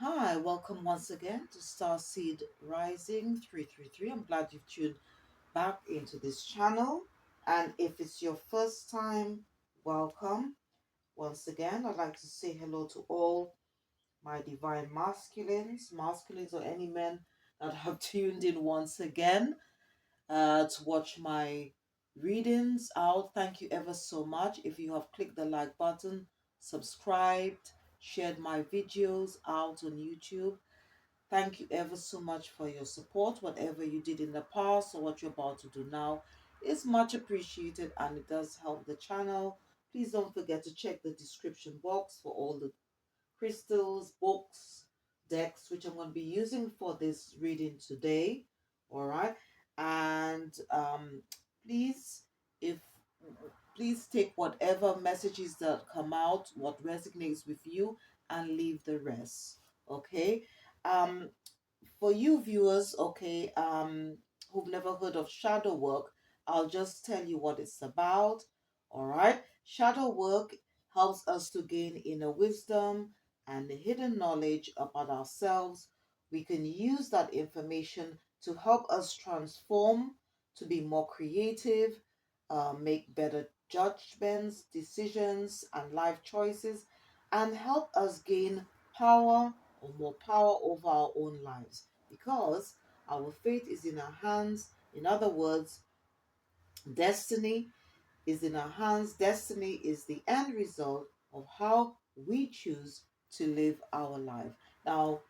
Hi, welcome once again to Starseed Rising 333. I'm glad you've tuned back into this channel. And if it's your first time, welcome. Once again, I'd like to say hello to all my divine masculines or any men that have tuned in once again to watch my readings out. Thank you ever so much. If you have clicked the like button, subscribed, shared my videos out on YouTube, thank you ever so much for your support. Whatever you did in the past or what you're about to do now is much appreciated and it does help the channel. Please don't forget to check the description box for all the crystals, books, decks, which I'm going to be using for this reading today. All right. And please, if please take whatever messages that come out, what resonates with you, and leave the rest. Okay. Um, for you viewers, okay, who've never heard of shadow work, I'll just tell you what it's about. All right. Shadow work helps us to gain inner wisdom and the hidden knowledge about ourselves. We can use that information to help us transform, to be more creative, make better judgments, decisions, and life choices, and help us gain power or more power over our own lives because our fate is in our hands. In other words, destiny is in our hands. Destiny is the end result of how we choose to live our life. Now,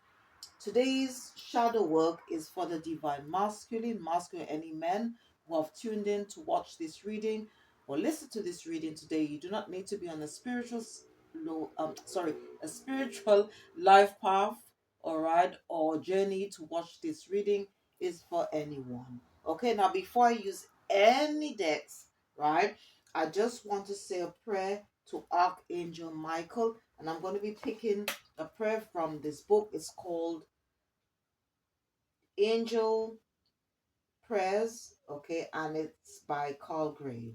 today's shadow work is for the divine masculine, any men who have tuned in to watch this reading or listen to this reading today. You do not need to be on a a spiritual life path, all right, or journey to watch this reading. Is for anyone. Okay, now before I use any decks, right, I just want to say a prayer to Archangel Michael, and I'm going to be picking a prayer from this book. It's called Angel Prayers, okay, and it's by Carl Gray.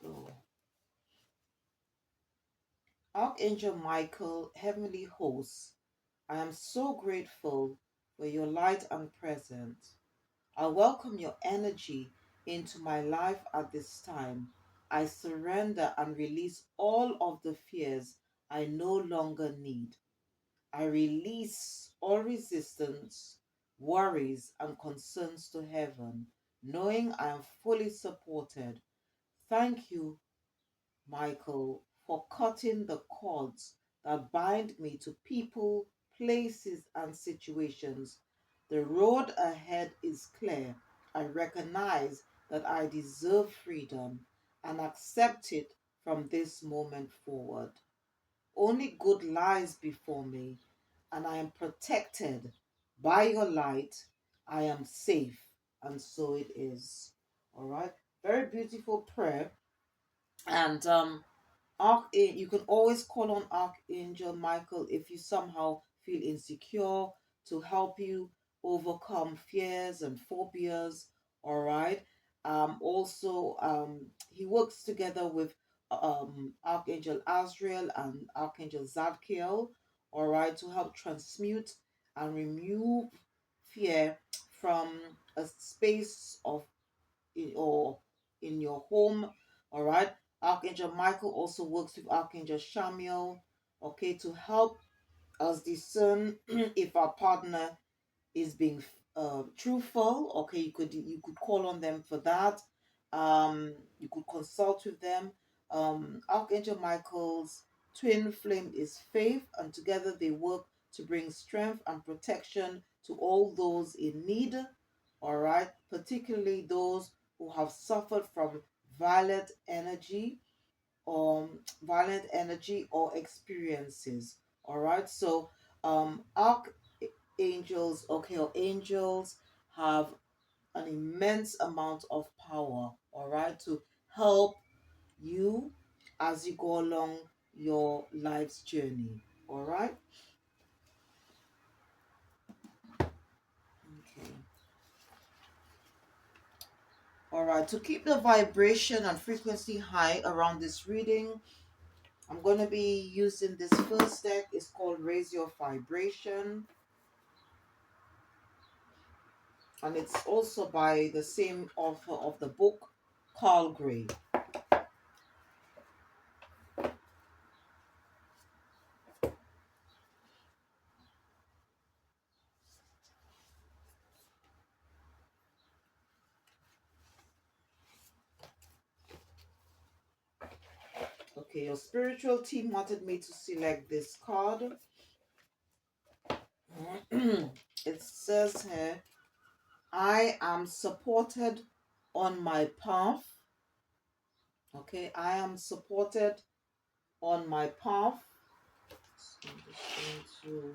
So, Archangel Michael, Heavenly Host, I am so grateful for your light and presence. I welcome your energy into my life at this time. I surrender and release all of the fears I no longer need. I release all resistance, worries, and concerns to heaven, knowing I am fully supported. Thank you, Michael, for cutting the cords that bind me to people, places, and situations. The road ahead is clear. I recognize that I deserve freedom and accept it from this moment forward. Only good lies before me, and I am protected by your light. I am safe, and so it is. All right, very beautiful prayer. And you can always call on Archangel Michael if you somehow feel insecure to help you overcome fears and phobias. All right. Also, he works together with Archangel Azrael and Archangel Zadkiel. All right, to help transmute and remove fear from a space of or in your home. All right. Archangel Michael also works with Archangel Shamiel, okay, to help us discern if our partner is being truthful. Okay, you could call on them for that. You could consult with them. Archangel Michael's twin flame is faith, and together they work to bring strength and protection to all those in need. All right, particularly those who have suffered from violent energy or experiences. All right, so archangels, okay, or angels have an immense amount of power, all right, to help you as you go along your life's journey. All right. Okay. All right, to keep the vibration and frequency high around this reading, I'm going to be using this first deck. It's called Raise Your Vibration. And it's also by the same author of the book, Carl Gray. Okay, your spiritual team wanted me to select this card. It says here, I am supported on my path. Okay, I am supported on my path. So I'm just going to...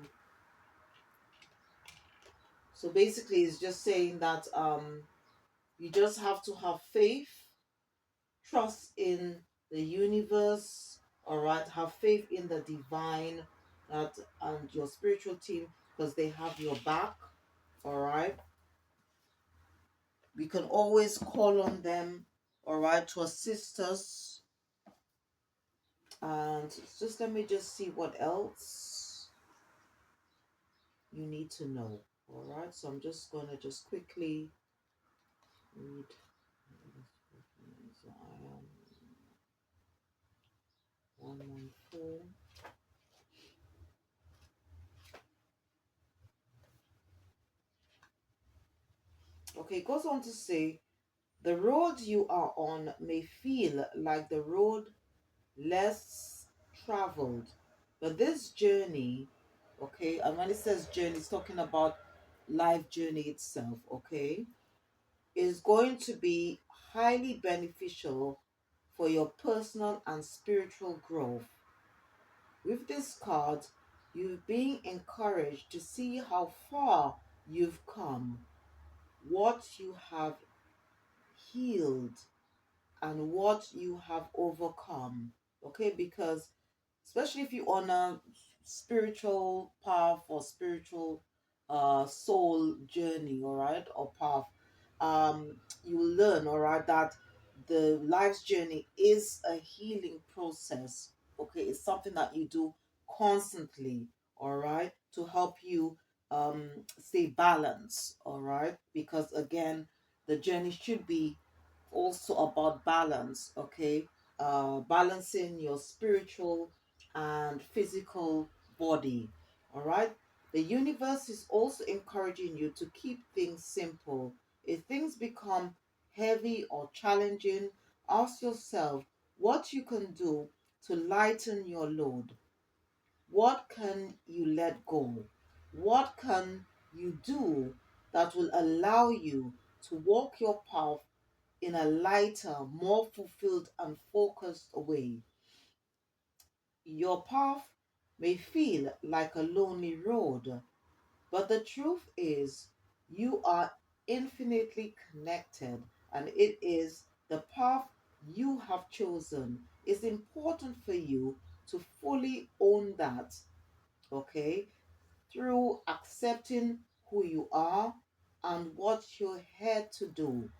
So basically, it's just saying that you just have to have faith, trust in the universe, all right? Have faith in the divine, that and your spiritual team, because they have your back, all right? We can always call on them, all right, to assist us. And just let me just see what else you need to know, all right? So I'm just going to just quickly read. So I am 114. Okay, it goes on to say, the road you are on may feel like the road less traveled, but this journey, okay, and when it says journey, it's talking about life journey itself, okay, is going to be highly beneficial for your personal and spiritual growth. With this card, you're being encouraged to see how far you've come, what you have healed, and what you have overcome. Okay, because especially if you on a spiritual path or spiritual soul journey, all right, or path, you will learn, all right, that the life's journey is a healing process. Okay, it's something that you do constantly, all right, to help you stay balanced, all right, because again, the journey should be also about balance, okay? Balancing your spiritual and physical body, all right? The universe is also encouraging you to keep things simple. If things become heavy or challenging, ask yourself what you can do to lighten your load. What can you let go? What can you do that will allow you to walk your path in a lighter, more fulfilled, and focused way? Your path may feel like a lonely road, but the truth is, you are infinitely connected, and it is the path you have chosen. It's important for you to fully own that, okay? Through accepting who you are and what you're here to do.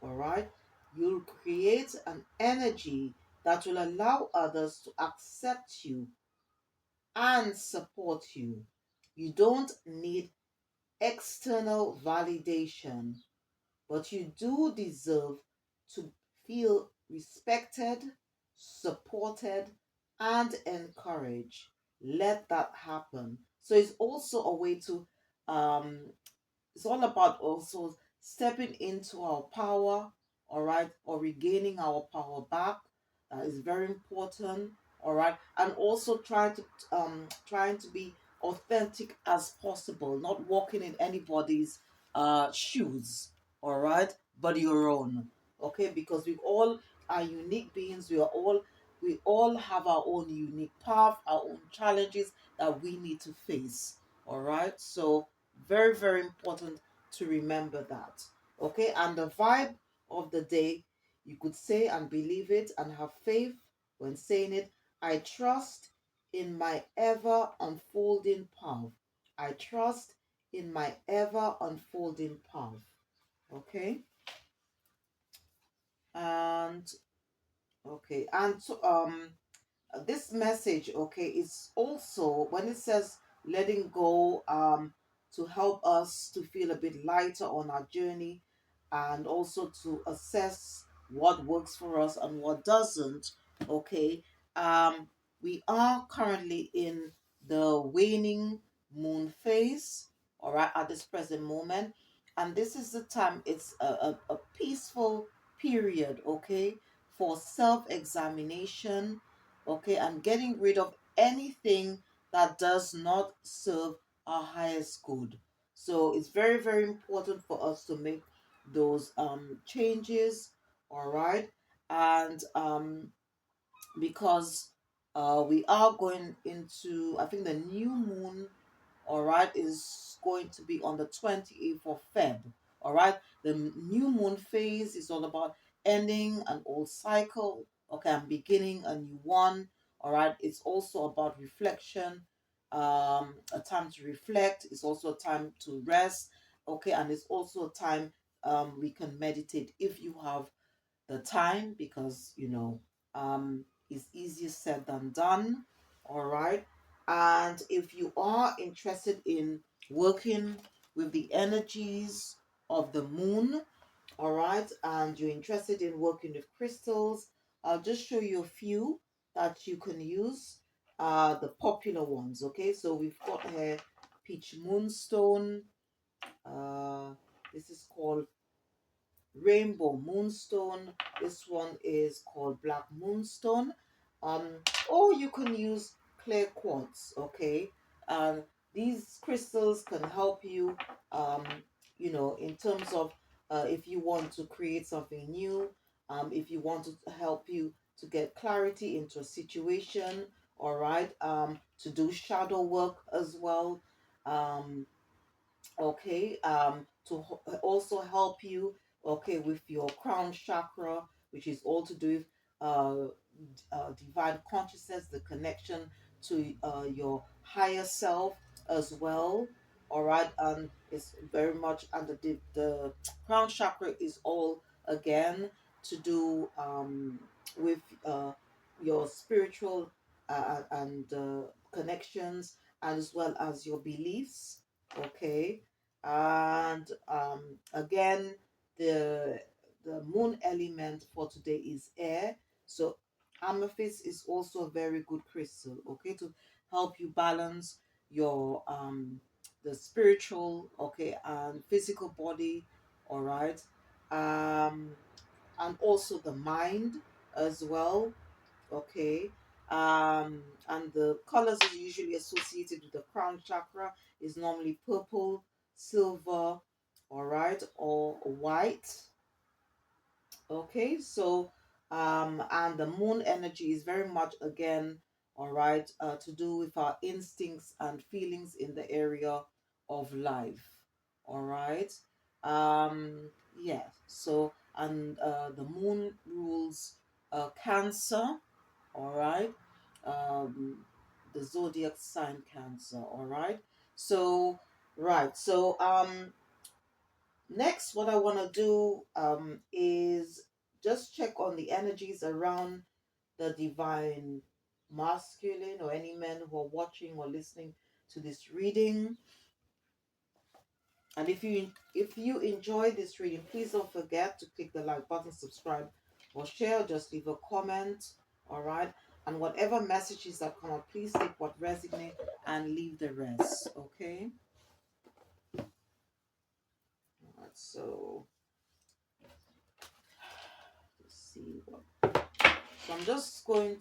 All right, you'll create an energy that will allow others to accept you and support you. You don't need external validation, but you do deserve to feel respected, supported, and encouraged. Let that happen. So it's also a way to um it's all about also stepping into our power, all right, or regaining our power back. That is very important, all right, and also trying to be authentic as possible, not walking in anybody's shoes, all right, but your own, okay, because we all are unique beings. We all have our own unique path, our own challenges that we need to face, all right. So very, very important to remember that. Okay, and the vibe of the day, you could say and believe it and have faith when saying it. I trust in my ever unfolding path. I trust in my ever unfolding path. Okay, And okay, and so, this message, okay, is also when it says letting go, to help us to feel a bit lighter on our journey, and also to assess what works for us and what doesn't. Okay, um we are currently in the waning moon phase, all right, at this present moment. And this is the time, it's a peaceful period, okay, for self-examination, okay, and getting rid of anything that does not serve our highest good. So it's very, very important for us to make those changes, all right. And because we are going into, I think the new moon, all right, is going to be on the 28th of Feb. All right, the new moon phase is all about ending an old cycle, okay, and beginning a new one. All right, it's also about reflection, a time to reflect. It's also a time to rest, okay, and it's also a time we can meditate if you have the time, because it's easier said than done, all right. And if you are interested in working with the energies of the moon, all right, and you're interested in working with crystals, I'll just show you a few that you can use, the popular ones. Okay, so we've got here Peach Moonstone. uh this is called Rainbow Moonstone. This one is called Black Moonstone. Um, or you can use Clear Quartz. Okay, and these crystals can help you. Um, in terms of if you want to create something new. If you want to help you to get clarity into a situation. All right. To do shadow work as well. Um, okay, to also help you, okay, with your crown chakra, which is all to do with divine consciousness, the connection to your higher self as well. All right, and it's very much under the crown chakra is all again to do with your spiritual and connections, as well as your beliefs. Okay, and again, the the moon element for today is air. So amethyst is also a very good crystal, okay, to help you balance your the spiritual, okay, and physical body, all right. um and also the mind as well. Okay. And the colors is usually associated with the crown chakra is normally purple, silver, all right, or white. Okay, so and the moon energy is very much again, all right, to do with our instincts and feelings in the area of life. All right. Yeah. So and the moon rules Cancer, all right. The zodiac sign Cancer, all right. So right, so next, what I want to do is just check on the energies around the divine masculine, or any men who are watching or listening to this reading. And if you enjoy this reading, please don't forget to click the like button, subscribe, or share. Just leave a comment, all right. And whatever messages that come up, please take what resonate and leave the rest. Okay. All right. So let's see what. So I'm just going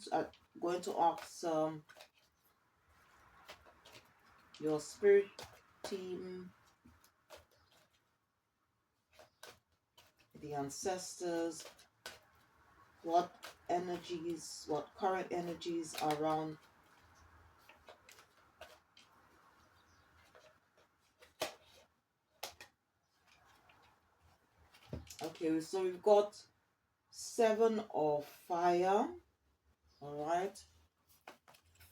to ask your spirit team, the ancestors, what energies, what current energies are around. Okay, so we've got 7 of fire. All right.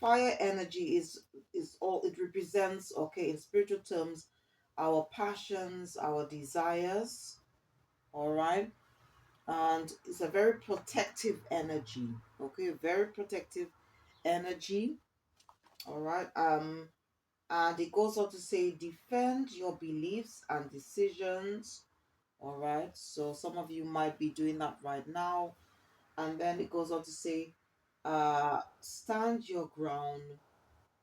Fire energy is all it represents, okay, in spiritual terms, our passions, our desires. All right. and it's a very protective energy. Okay, very protective energy. All right. And it goes on to say, defend your beliefs and decisions. All right. So some of you might be doing that right now. And then it goes on to say, stand your ground,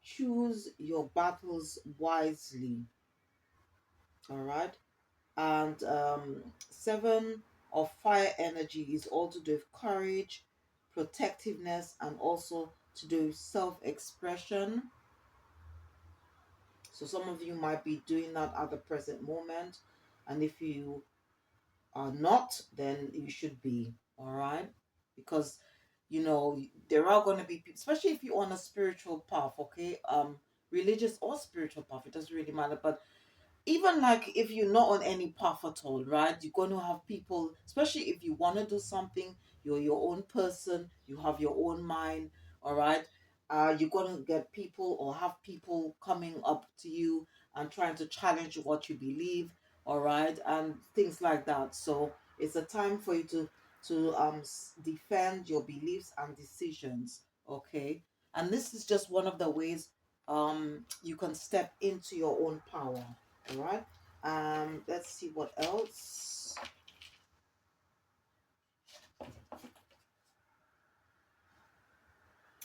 choose your battles wisely. All right. And seven of fire energy is all to do with courage, protectiveness, and also to do with self-expression. So some of you might be doing that at the present moment, and if you are not, then you should be. All right, because there are going to be people, especially if you're on a spiritual path. Okay, religious or spiritual path, it doesn't really matter. But even like if you're not on any path at all, right? You're going to have people, especially if you want to do something, you're your own person, you have your own mind, all right? You're going to get people or have people coming up to you and trying to challenge what you believe, all right? And things like that. So it's a time for you to defend your beliefs and decisions, okay? And this is just one of the ways you can step into your own power. All right. Let's see what else.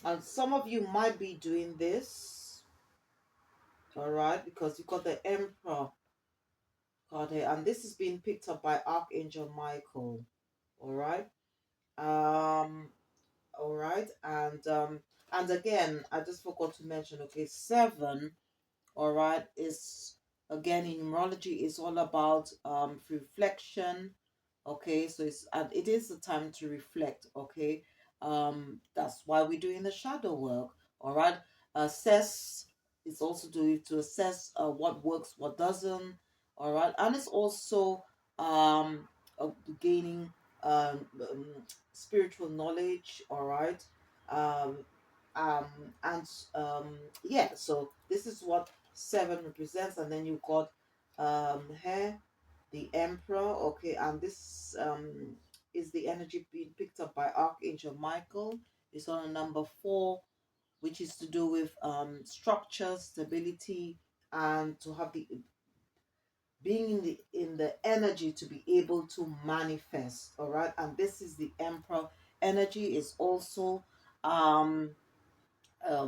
And some of you might be doing this. All right, because you got the Emperor card here, and this is being picked up by Archangel Michael. All right. Um. All right, and again, I just forgot to mention. Okay, seven. All right, is again in numerology is all about reflection. Okay, so it is the time to reflect. Okay, that's why we're doing the shadow work. All right, assess. It's also doing to assess what works, what doesn't. All right, and it's also um gaining spiritual knowledge. All right, um um and yeah. So this is what seven represents, and then you got here the Emperor. Okay, and this is the energy being picked up by Archangel Michael. It's on a number four, which is to do with structure, stability, and to have the being in the energy to be able to manifest. All right, and this is the Emperor energy. Is also um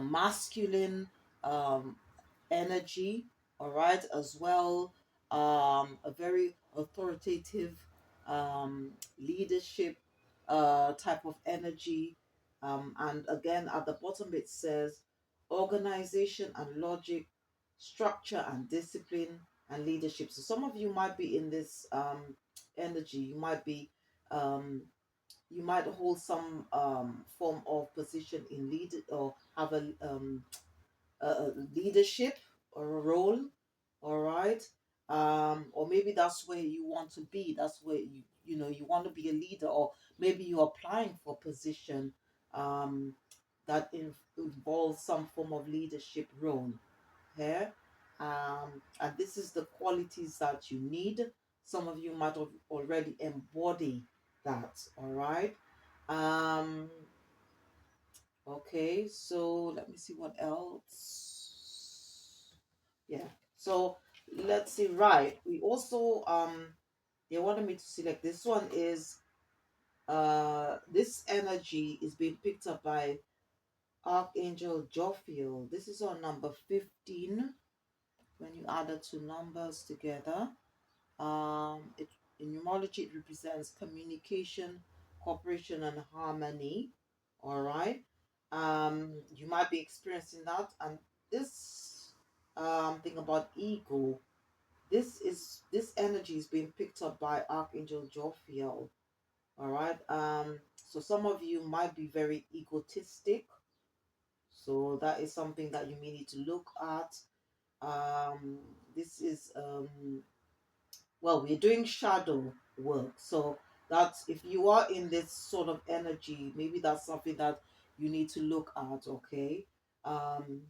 masculine um, energy, all right, as well. A very authoritative leadership type of energy. And again, at the bottom, it says organization and logic, structure and discipline, and leadership. So some of you might be in this energy. Um, you might hold some form of position in lead or have a leadership or a role, all right. Or maybe that's where you want to be, that's where you want to be a leader, or maybe you're applying for a position um that involves some form of leadership role here. And this is the qualities that you need. Some of you might have already embody that, all right. um okay, so let me see what else. Yeah, so let's see. Right, we also they wanted me to select this one. Is this energy is being picked up by Archangel Jophiel. This is on number 15. When you add the two numbers together, it in numerology it represents communication, cooperation, and harmony. All right. You might be experiencing that, and this thing about ego. This energy is being picked up by Archangel Jophiel. All right. So some of you might be very egotistic. So that is something that you may need to look at. This is well, we're doing shadow work. So that's if you are in this sort of energy, maybe that's something that you need to look at, okay? Um,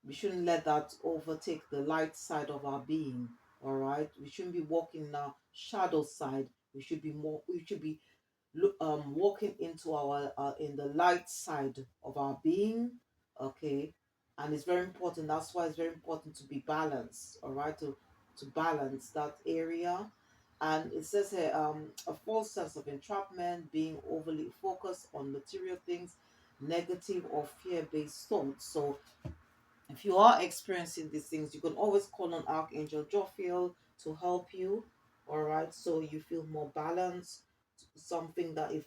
we shouldn't let that overtake the light side of our being, all right? We shouldn't be walking in our shadow side. We should be walking into our in the light side of our being. Okay, and it's very important. That's why it's very important to be balanced. All right, to balance that area. And it says here, a false sense of entrapment, being overly focused on material things, negative or fear-based thoughts. So if you are experiencing these things, you can always call on Archangel Jophiel to help you. All right, so you feel more balanced. Something that, if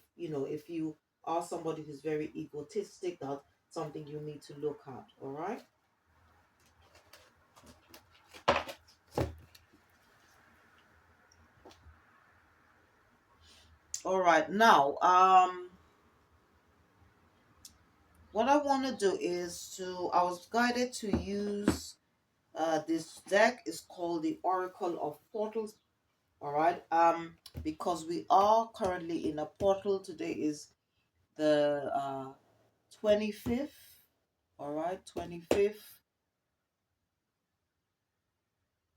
you are somebody who's very egotistic, that's something you need to look at. All right. All right. Now, what I want to do is I was guided to use this deck is called the Oracle of Portals. All right. Because we are currently in a portal. Today is the 25th. All right, 25th.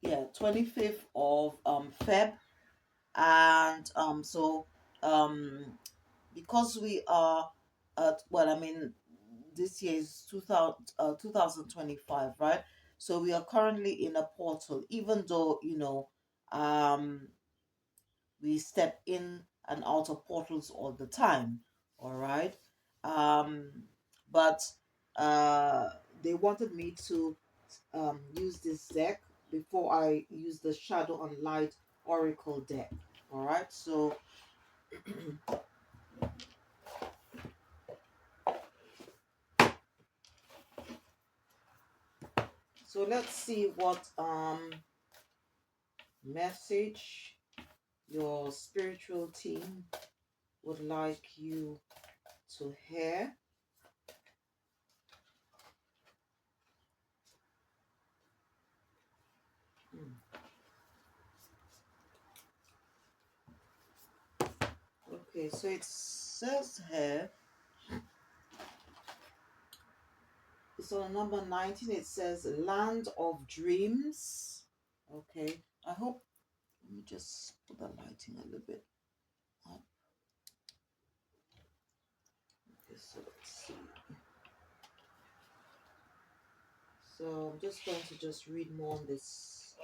Yeah, 25th of Feb. And um because we are well, I mean, this year is 2025, right? So we are currently in a portal, even though, um we step in and out of portals all the time. All right. um but uh they wanted me to use this deck before I use the Shadow and Light Oracle deck. All right. So let's see what message your spiritual team would like you to hear. Hmm. Okay, so it says here, it's on number 19. It says Land of Dreams. Okay, I hope, let me just put the lighting a little bit up. Okay, so let's see. So I'm just going to just read more on this.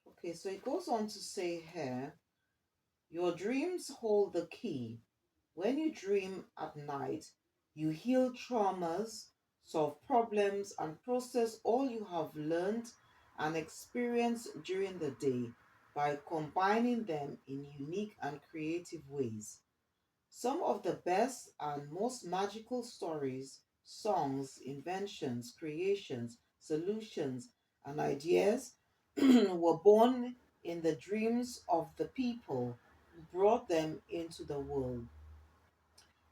Okay, so it goes on to say here, your dreams hold the key. When you dream at night, you heal traumas, solve problems, and process all you have learned and experienced during the day by combining them in unique and creative ways. Some of the best and most magical stories, songs, inventions, creations, solutions, and ideas were born in the dreams of the people who brought them into the world.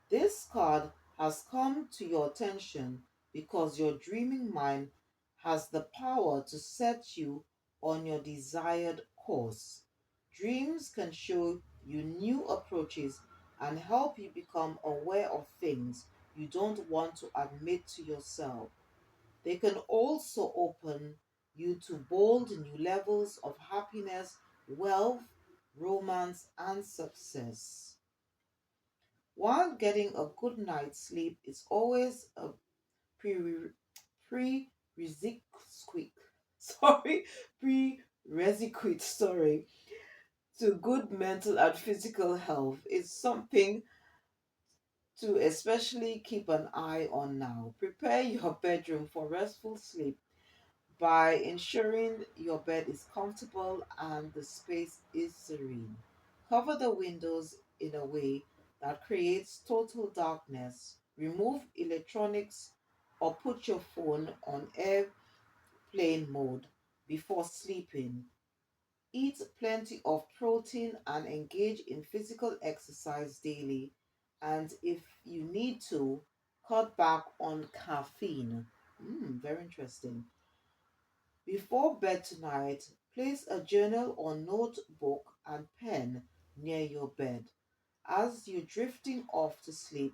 This card has come to your attention because your dreaming mind has the power to set you on your desired course. Dreams can show you new approaches and help you become aware of things you don't want to admit to yourself. They can also open you to bold new levels of happiness, wealth, romance, and success. While getting a good night's sleep is always a pre prerequisite sorry prerequisite to good mental and physical health. It's something to especially keep an eye on now. Prepare your bedroom for restful sleep by ensuring your bed is comfortable and the space is serene. Cover the windows in a way that creates total darkness. Remove electronics or put your phone on airplane mode before sleeping. Eat plenty of protein and engage in physical exercise daily. And if you need to, cut back on caffeine. Very interesting. Before bed tonight, place a journal or notebook and pen near your bed. As you're drifting off to sleep,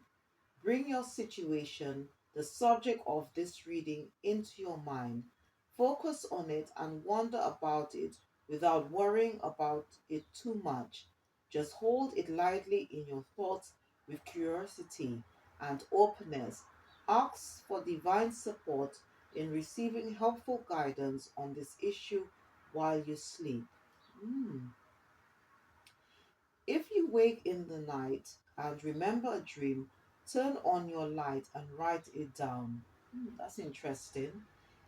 bring your situation, the subject of this reading, into your mind. Focus on it and wonder about it without worrying about it too much. Just hold it lightly in your thoughts with curiosity and openness. Ask for divine support in receiving helpful guidance on this issue while you sleep. Mm. If you wake in the night and remember a dream, turn on your light and write it down. That's interesting.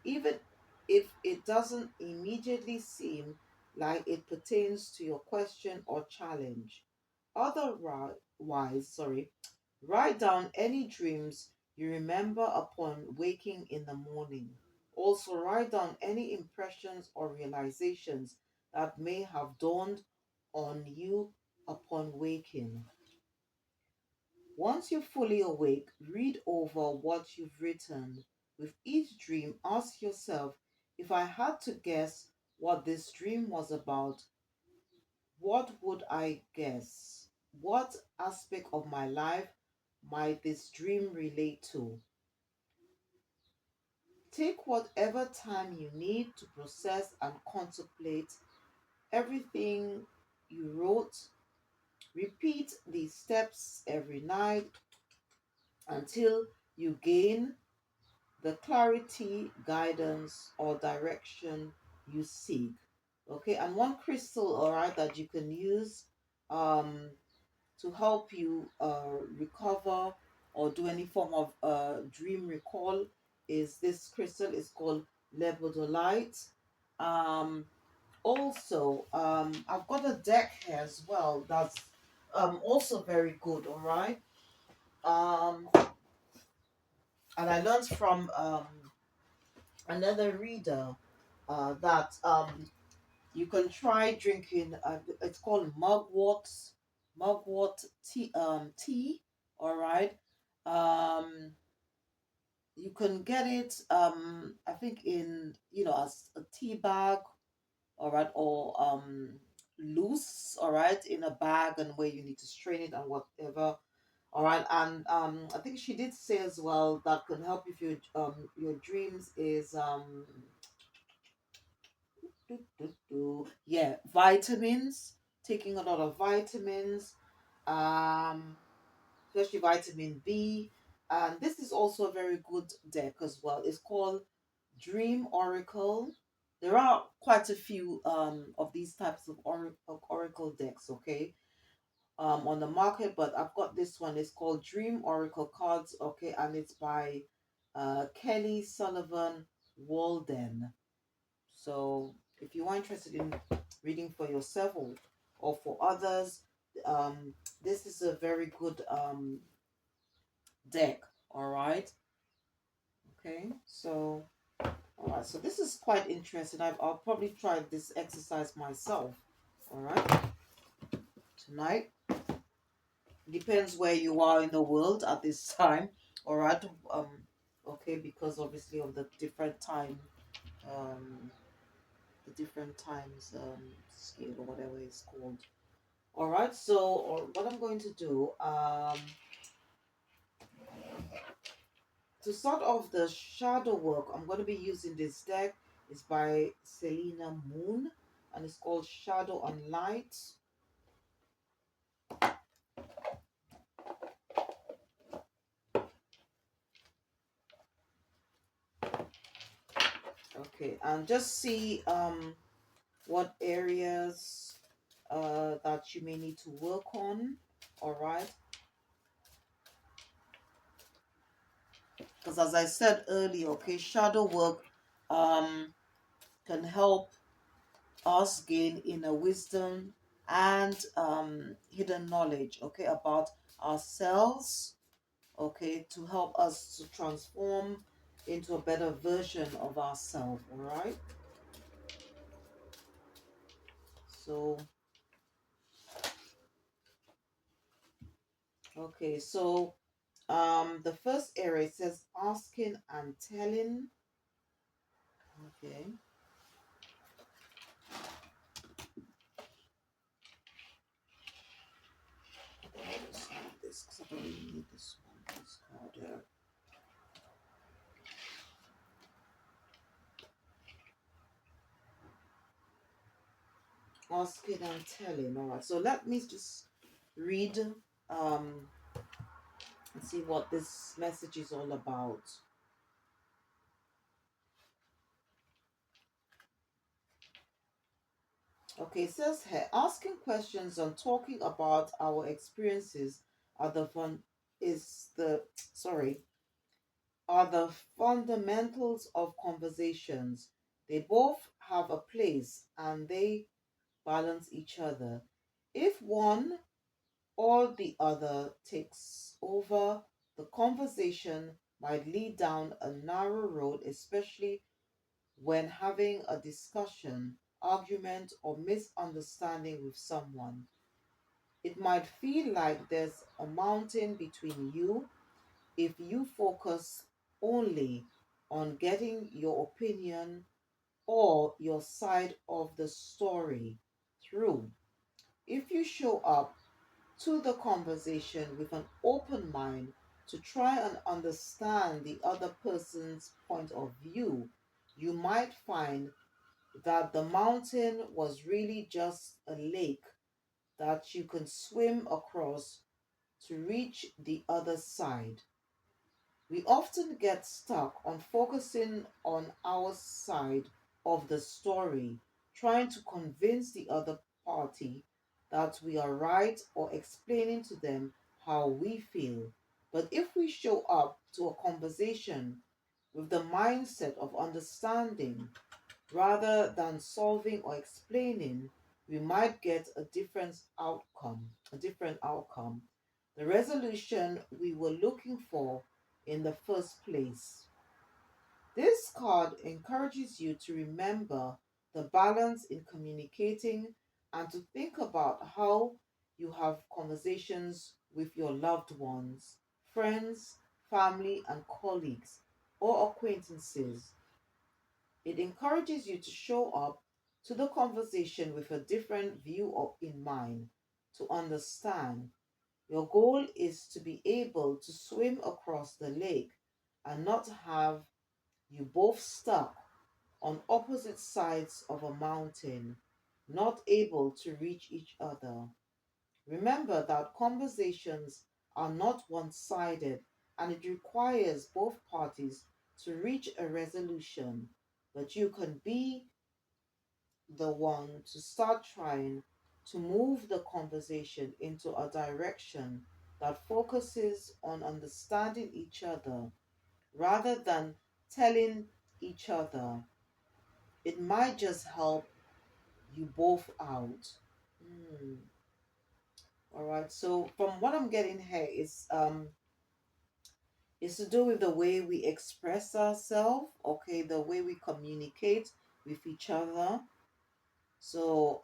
Even if it doesn't immediately seem like it pertains to your question or challenge. Otherwise, write down any dreams you remember upon waking in the morning. Also, write down any impressions or realizations that may have dawned on you upon waking. Once you're fully awake, read over what you've written. With each dream, ask yourself, if I had to guess what this dream was about, what would I guess? What aspect of my life might this dream relate to? Take whatever time you need to process and contemplate everything you wrote. Repeat these steps every night until you gain the clarity, guidance, or direction you seek. Okay, and one crystal, all right, that you can use um, to help you recover or do any form of dream recall is this crystal is called Lepidolite. Um, I've got a deck here as well that's also very good, all right. Um, and I learned from another reader that you can try drinking. It's called mugwort tea. All right. Um, you can get it. I think in as a tea bag. All right, or loose. All right, in a bag and where you need to strain it and whatever. All right, and I think she did say as well that can help if your dreams is yeah, vitamins, taking a lot of vitamins, um especially vitamin B. And this is also a very good deck as well. It's called Dream Oracle. There are quite a few of these types of oracle decks, okay, on the market, but I've got this one. It's called Dream Oracle Cards, okay, and it's by Kelly Sullivan Walden. So if you are interested in reading for yourself or for others, um, this is a very good deck. All right. Okay. So all right. So this is quite interesting. I'll probably try this exercise myself. All right. Tonight. Depends where you are in the world at this time. All right. Okay. Because obviously of the different time. Um. The different times scale or whatever it's called. All right, so what I'm going to do to start off the shadow work, I'm going to be using this deck. It's by Selena Moon and it's called Shadow and Light. Okay, and just see what areas that you may need to work on. All right, because as I said earlier, okay, shadow work can help us gain inner wisdom and hidden knowledge, okay, about ourselves, okay, to help us to transform into a better version of ourselves, all right? So, okay, so the first area, it says asking and telling, okay. this because I don't really need this one. This card here. Asking and telling. All right. So let me just read and see what this message is all about. Okay, it says here, asking questions and talking about our experiences are the fun is the sorry are the fundamentals of conversations. They both have a place and they balance each other. If one or the other takes over, the conversation might lead down a narrow road, especially when having a discussion, argument, or misunderstanding with someone. It might feel like there's a mountain between you if you focus only on getting your opinion or your side of the story through. If you show up to the conversation with an open mind to try and understand the other person's point of view, you might find that the mountain was really just a lake that you can swim across to reach the other side. We often get stuck on focusing on our side of the story, trying to convince the other party that we are right or explaining to them how we feel. But if we show up to a conversation with the mindset of understanding rather than solving or explaining, we might get a different outcome, the resolution we were looking for in the first place. This card encourages you to remember the balance in communicating and to think about how you have conversations with your loved ones, friends, family, and colleagues or acquaintances. It encourages you to show up to the conversation with a different view in mind, to understand. Your goal is to be able to swim across the lake and not have you both stuck on opposite sides of a mountain, not able to reach each other. Remember that conversations are not one sided and it requires both parties to reach a resolution, but you can be the one to start trying to move the conversation into a direction that focuses on understanding each other rather than telling each other. It might just help you both out. Hmm. All right. So from what I'm getting here is to do with the way we express ourselves. Okay, the way we communicate with each other. So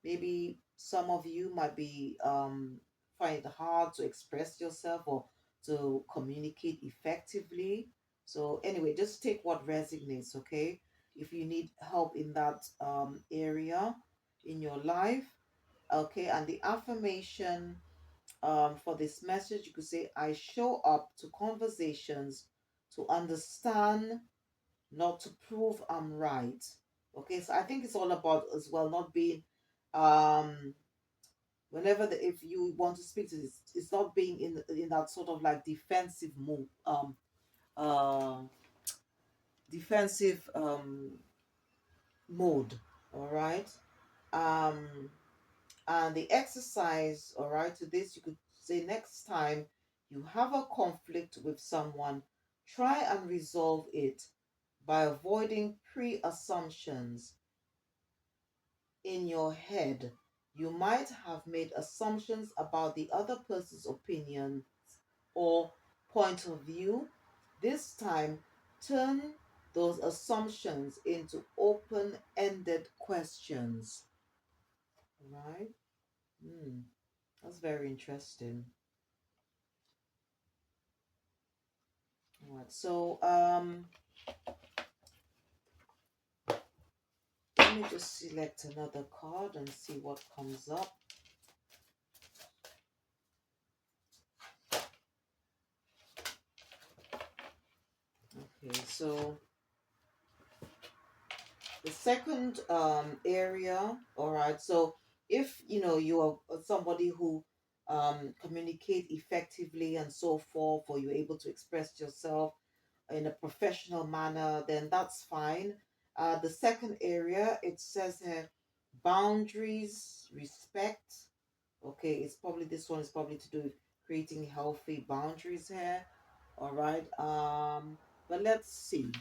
maybe some of you might be find it hard to express yourself or to communicate effectively. So anyway, just take what resonates, okay? If you need help in that area in your life, okay? And the affirmation for this message, you could say, I show up to conversations to understand, not to prove I'm right. Okay, so I think it's all about as well not being um whenever if you want to speak to this, it's not being in that sort of like defensive move uh defensive mode. All right. um and the exercise, all right, to this you could say, next time you have a conflict with someone, try and resolve it by avoiding pre-assumptions in your head. You might have made assumptions about the other person's opinion or point of view. This time, turn those assumptions into open ended questions. Right? Hmm, that's very interesting. All right, so let me just select another card and see what comes up. Okay, so the second area, all right. So if you know you are somebody who communicate effectively and so forth, or you're able to express yourself in a professional manner, then that's fine. The second area, it says here boundaries, respect. Okay, it's probably this one is probably to do with creating healthy boundaries here. All right. But let's see.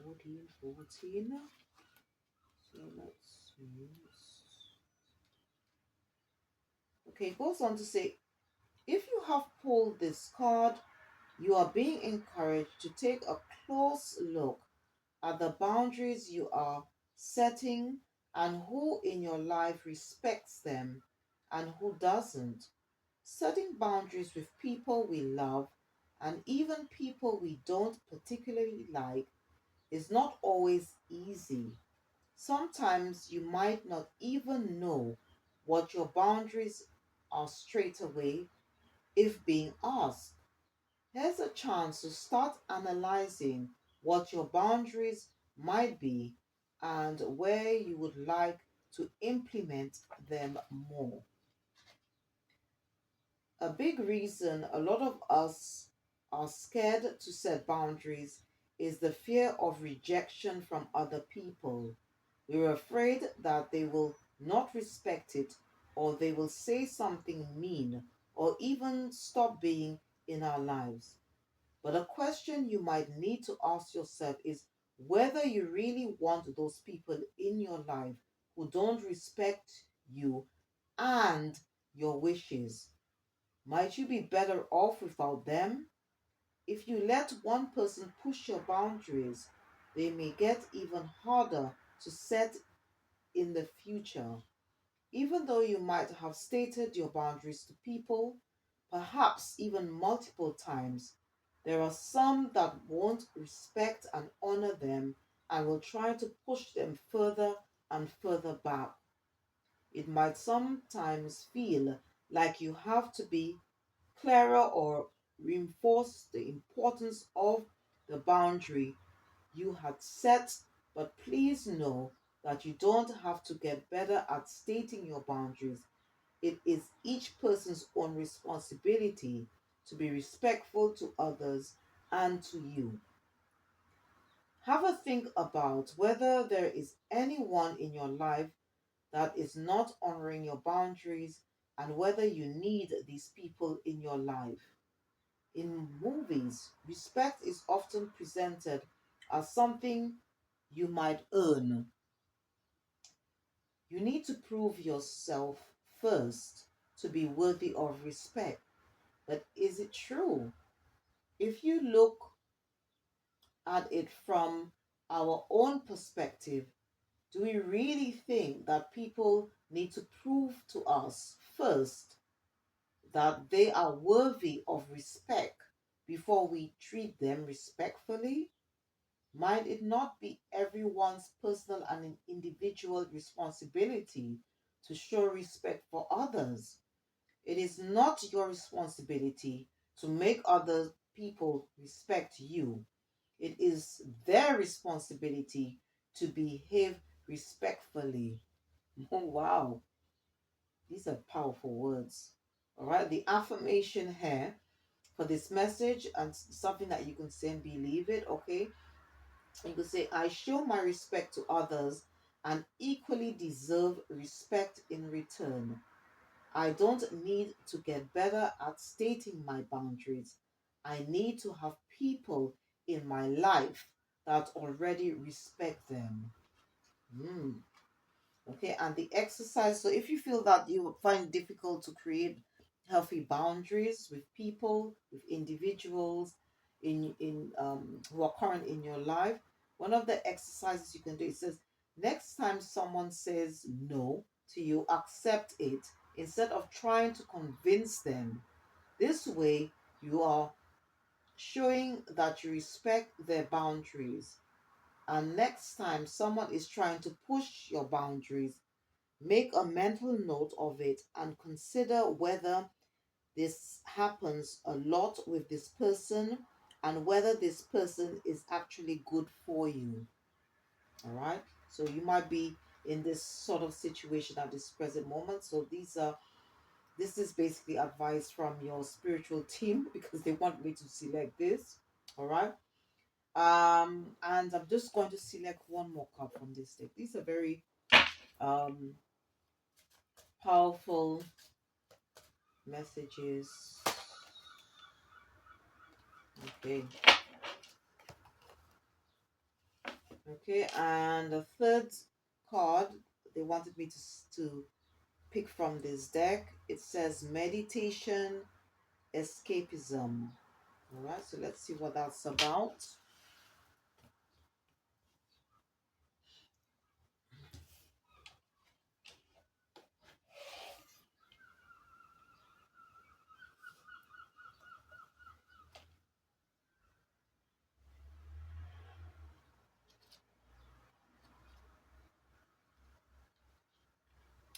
14, 14. So let's see. Okay, it goes on to say if you have pulled this card, you are being encouraged to take a close look at the boundaries you are setting and who in your life respects them and who doesn't. Setting boundaries with people we love and even people we don't particularly like is not always easy. Sometimes you might not even know what your boundaries are straight away if being asked. Here's a chance to start analyzing what your boundaries might be and where you would like to implement them more. A big reason a lot of us are scared to set boundaries is the fear of rejection from other people. We're afraid that they will not respect it, or they will say something mean, or even stop being in our lives. But a question you might need to ask yourself is whether you really want those people in your life who don't respect you and your wishes. Might you be better off without them? If you let one person push your boundaries, they may get even harder to set in the future. Even though you might have stated your boundaries to people, perhaps even multiple times, there are some that won't respect and honor them and will try to push them further and further back. It might sometimes feel like you have to be clearer or reinforce the importance of the boundary you had set, but please know that you don't have to get better at stating your boundaries. It is each person's own responsibility to be respectful to others and to you. Have a think about whether there is anyone in your life that is not honoring your boundaries and whether you need these people in your life. In movies, respect is often presented as something you might earn. You need to prove yourself first to be worthy of respect. But is it true? If you look at it from our own perspective, do we really think that people need to prove to us first that they are worthy of respect before we treat them respectfully? Might it not be everyone's personal and individual responsibility to show respect for others? It is not your responsibility to make other people respect you. It is their responsibility to behave respectfully. Oh, wow. These are powerful words. All right. The affirmation here for this message and something that you can say and believe it. Okay. You could say, I show my respect to others and equally deserve respect in return. I don't need to get better at stating my boundaries. I need to have people in my life that already respect them. Mm. Okay, and the exercise. So if you feel that you find it difficult to create healthy boundaries with people, with individuals who are current in your life, one of the exercises you can do, it says next time someone says no to you, accept it instead of trying to convince them. This way, you are showing that you respect their boundaries. And next time someone is trying to push your boundaries, make a mental note of it and consider whether this happens a lot with this person and whether this person is actually good for you. All right. So you might be in this sort of situation at this present moment. So this is basically advice from your spiritual team because they want me to select this. All right. And I'm just going to select one more card from this deck. These are very um powerful messages. Okay. Okay, and the third card they wanted me to pick from this deck. It says meditation, escapism. All right, so let's see what that's about.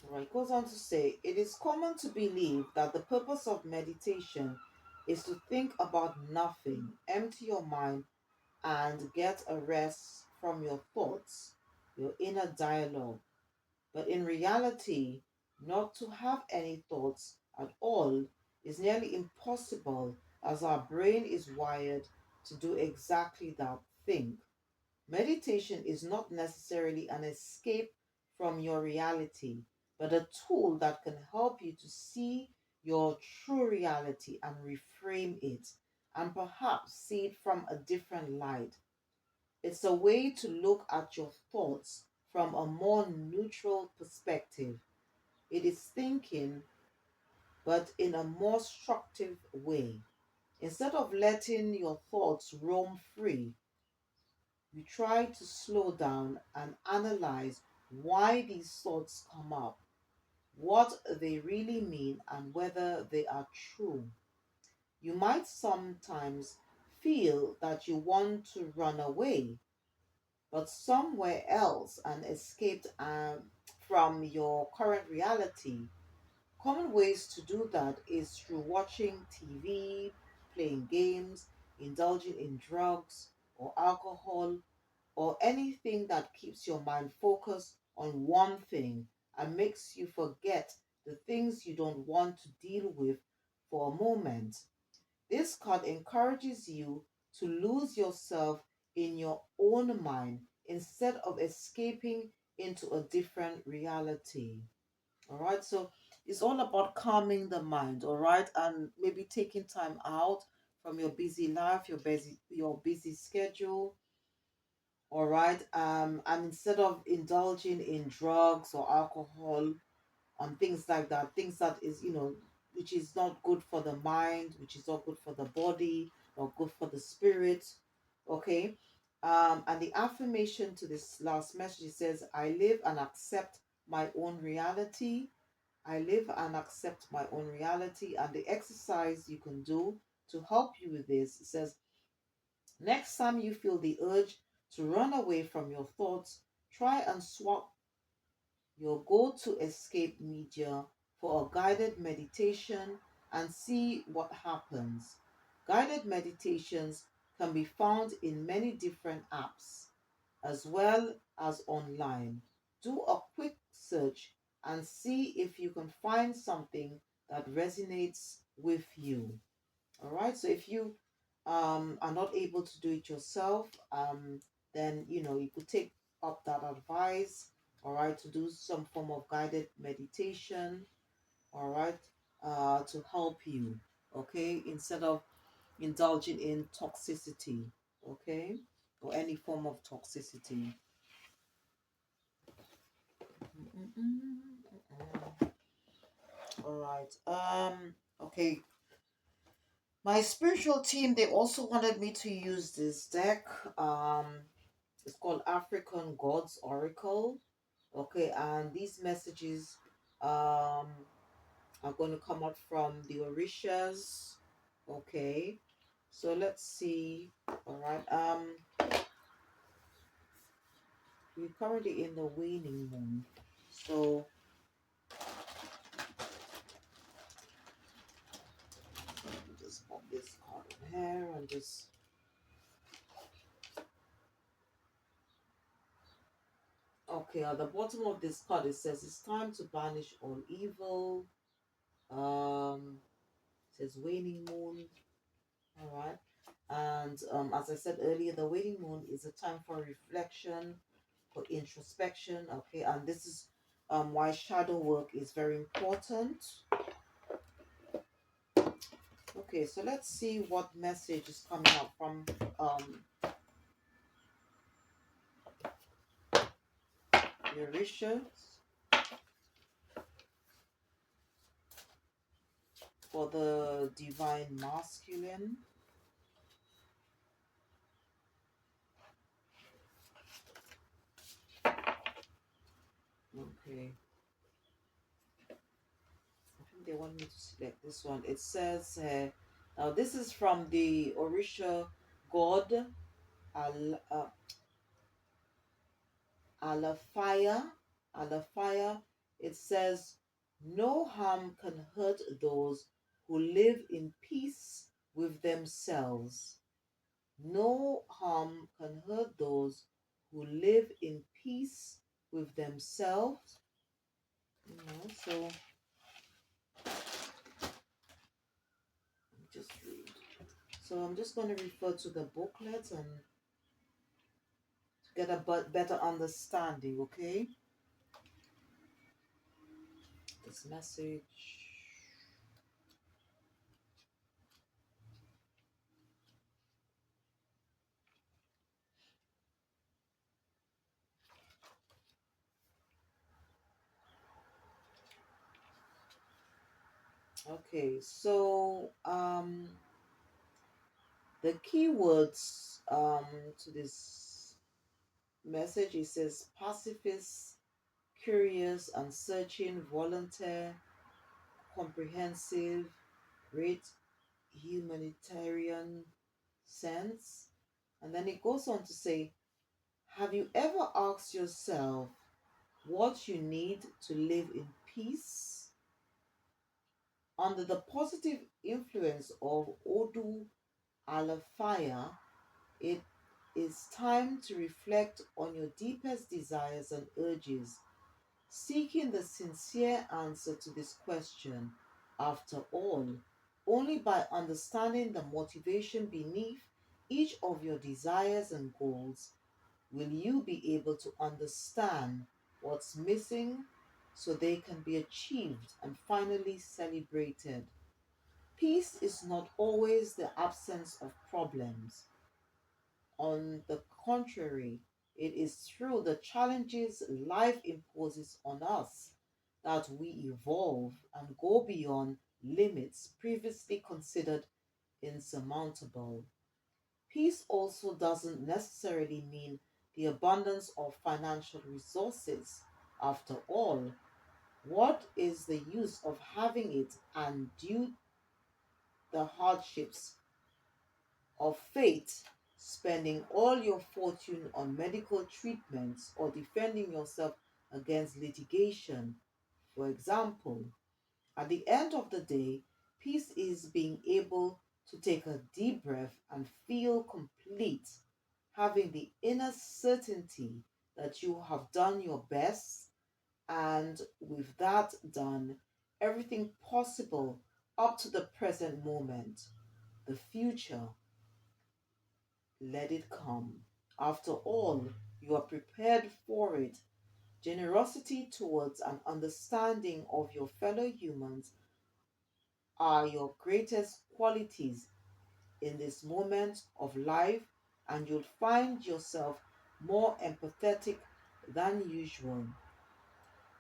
All right, it goes on to say it is common to believe that the purpose of meditation is to think about nothing, empty your mind, and get a rest from your thoughts, your inner dialogue. But in reality, not to have any thoughts at all is nearly impossible as our brain is wired to do exactly that thing. Meditation is not necessarily an escape from your reality, but a tool that can help you to see your true reality and reframe it, and perhaps see it from a different light. It's a way to look at your thoughts from a more neutral perspective. It is thinking, but in a more structured way. Instead of letting your thoughts roam free, you try to slow down and analyze why these thoughts come up, what they really mean, and whether they are true. You might sometimes feel that you want to run away, but somewhere else and escaped from your current reality. Common ways to do that is through watching TV, playing games, indulging in drugs or alcohol, or anything that keeps your mind focused on one thing and makes you forget the things you don't want to deal with for a moment. This card encourages you to lose yourself in your own mind instead of escaping into a different reality. All right, so it's all about calming the mind, all right, and maybe taking time out from your busy life, your busy schedule, all right, and instead of indulging in drugs or alcohol and things like that, things that is, which is not good for the mind, which is not good for the body, not good for the spirit. Okay. And the affirmation to this last message says, I live and accept my own reality. I live and accept my own reality. And the exercise you can do to help you with this, it says, next time you feel the urge to run away from your thoughts, try and swap your go to escape media for a guided meditation and see what happens. Guided meditations can be found in many different apps as well as online. Do a quick search and see if you can find something that resonates with you. All right. So if you are not able to do it yourself, then you could take up that advice. All right, to do some form of guided meditation. All right, to help you. Okay, instead of indulging in toxicity. Okay, or any form of toxicity. All right. Okay. My spiritual team, they also wanted me to use this deck. It's called African Gods Oracle. Okay, and these messages, um, are going to come out from the Orishas. Okay. So let's see. All right. We're currently in the waning moon. So just pop this card in here and just okay. At the bottom of this card, it says it's time to banish all evil. It says waning moon. All right. And as I said earlier, the waning moon is a time for reflection, for introspection. Okay, and this is why shadow work is very important. Okay, so let's see what message is coming out from Mauritius for the divine masculine. Okay, I think they want me to select this one. It says, now this is from the Orisha god Al, Alafaya. Alafaya. It says, no harm can hurt those who live in peace with themselves. No harm can hurt those who live in peace with themselves. So just read. So I'm just going to refer to the booklet and to get a better understanding, okay? This message. Okay, so the keywords to this message, it says pacifist, curious and searching, volunteer, comprehensive, great humanitarian sense. And then it goes on to say, have you ever asked yourself what you need to live in peace? Under the positive influence of Odu Alafaya, it is time to reflect on your deepest desires and urges, seeking the sincere answer to this question. After all, only by understanding the motivation beneath each of your desires and goals will you be able to understand what's missing so they can be achieved and finally celebrated. Peace is not always the absence of problems. On the contrary, it is through the challenges life imposes on us that we evolve and go beyond limits previously considered insurmountable. Peace also doesn't necessarily mean the abundance of financial resources. After all, what is the use of having it and due the hardships of fate, spending all your fortune on medical treatments or defending yourself against litigation? For example, at the end of the day, peace is being able to take a deep breath and feel complete, having the inner certainty that you have done your best, and with that done, everything possible up to the present moment. The future, let it come. After all, you are prepared for it. Generosity towards an understanding of your fellow humans are your greatest qualities in this moment of life, and you'll find yourself more empathetic than usual.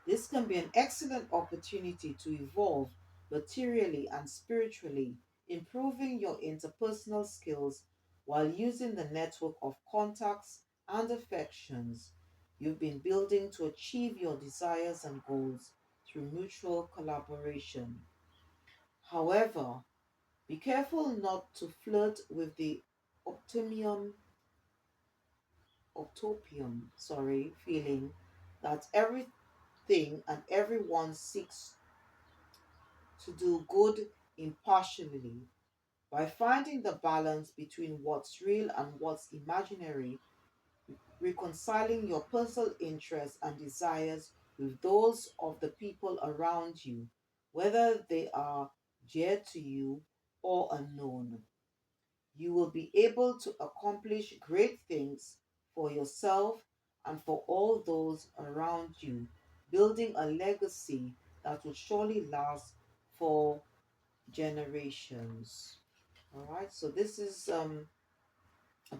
This can be an excellent opportunity to evolve materially and spiritually, improving your interpersonal skills while using the network of contacts and affections you've been building to achieve your desires and goals through mutual collaboration. However, be careful not to flirt with the optimium, feeling that everything and everyone seeks to do good impartially. By finding the balance between what's real and what's imaginary, reconciling your personal interests and desires with those of the people around you, whether they are dear to you or unknown, you will be able to accomplish great things for yourself and for all those around you, building a legacy that will surely last for generations. All right, so this is a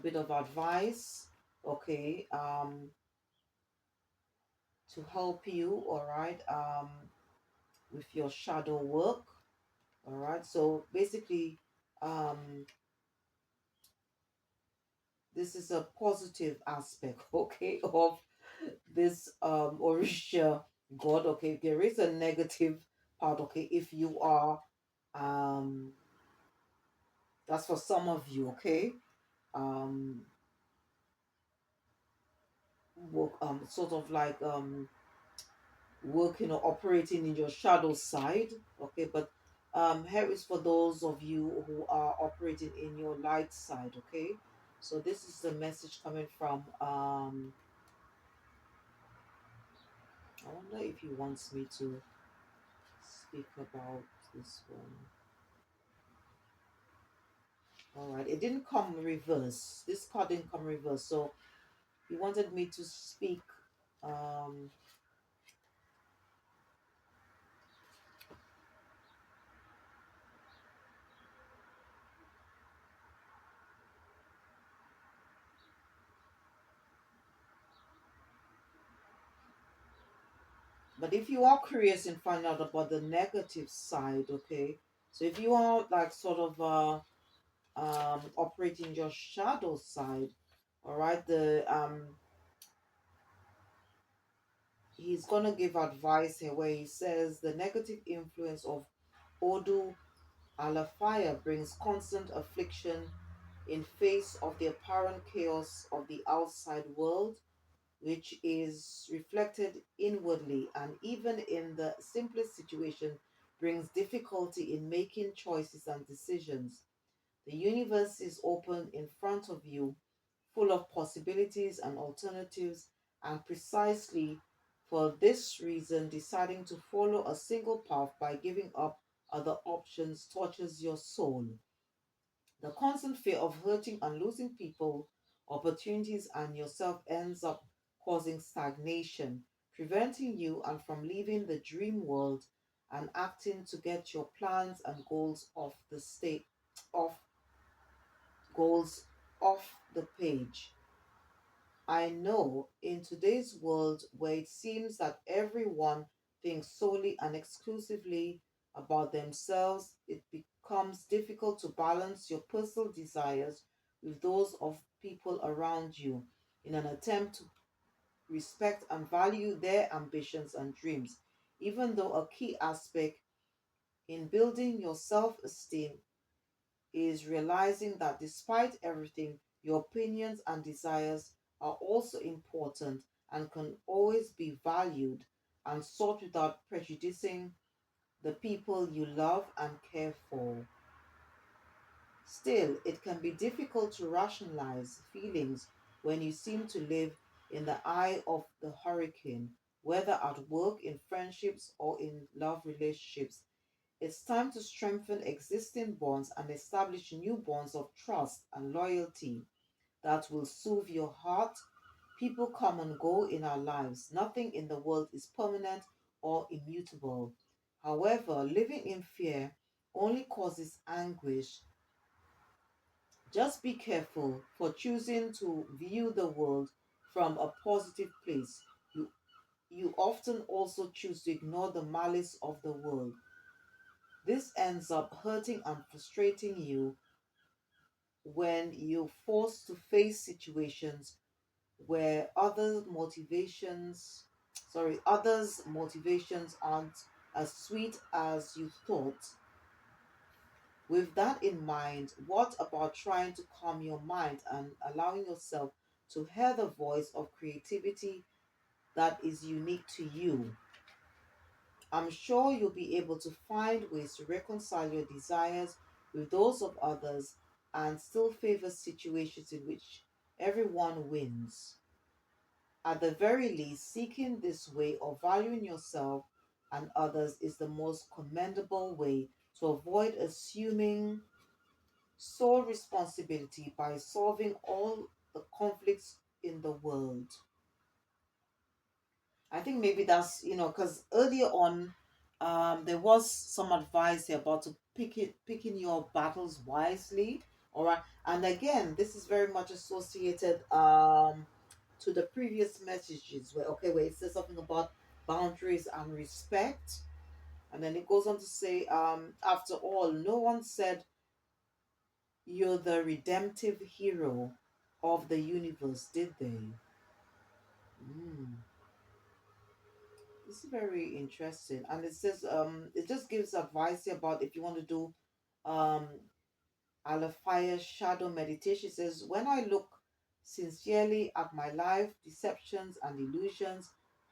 bit of advice, okay, to help you, all right, with your shadow work. All right, so basically, um, this is a positive aspect, okay, of this Orisha god. Okay, there is a negative part, okay, if you are um that's for some of you, okay, um work, sort of like working or operating in your shadow side, okay, but here is for those of you who are operating in your light side, okay. So this is the message coming from I wonder if he wants me to speak about this one. All right, it didn't come reverse. This card didn't come reverse, so he wanted me to speak. Um, but if you are curious and find out about the negative side, okay. So if you are like sort of operating your shadow side, all right. The he's gonna give advice here where he says the negative influence of Odu Alafaya brings constant affliction in face of the apparent chaos of the outside world, which is reflected inwardly and even in the simplest situation brings difficulty in making choices and decisions. The universe is open in front of you, full of possibilities and alternatives, and precisely for this reason, deciding to follow a single path by giving up other options tortures your soul. The constant fear of hurting and losing people, opportunities, and yourself ends up causing stagnation, preventing you and from leaving the dream world and acting to get your plans and goals off goals off the page. I know in today's world where it seems that everyone thinks solely and exclusively about themselves, it becomes difficult to balance your personal desires with those of people around you in an attempt to respect and value their ambitions and dreams. Even though a key aspect in building your self esteem is realizing that despite everything, your opinions and desires are also important and can always be valued and sought without prejudicing the people you love and care for. Still, it can be difficult to rationalize feelings when you seem to live in the eye of the hurricane, whether at work, in friendships, or in love relationships. It's time to strengthen existing bonds and establish new bonds of trust and loyalty that will soothe your heart. People come and go in our lives. Nothing in the world is permanent or immutable. However, living in fear only causes anguish. Just be careful for choosing to view the world from a positive place. You often also choose to ignore the malice of the world. This ends up hurting and frustrating you when you're forced to face situations where others' motivations aren't as sweet as you thought. With that in mind, what about trying to calm your mind and allowing yourself to hear the voice of creativity that is unique to you? I'm sure you'll be able to find ways to reconcile your desires with those of others and still favor situations in which everyone wins. At the very least, seeking this way of valuing yourself and others is the most commendable way to avoid assuming sole responsibility by solving all the conflicts in the world. I think maybe that's, because earlier on, there was some advice here about to picking your battles wisely. All right, and again, this is very much associated to the previous messages where it says something about boundaries and respect, and then it goes on to say, after all, no one said you're the redemptive hero of the universe, did they? Mm. This is very interesting, and it says it just gives advice here about if you want to do um Alafaya shadow meditation. It says, when I look sincerely at my life, deceptions and illusions,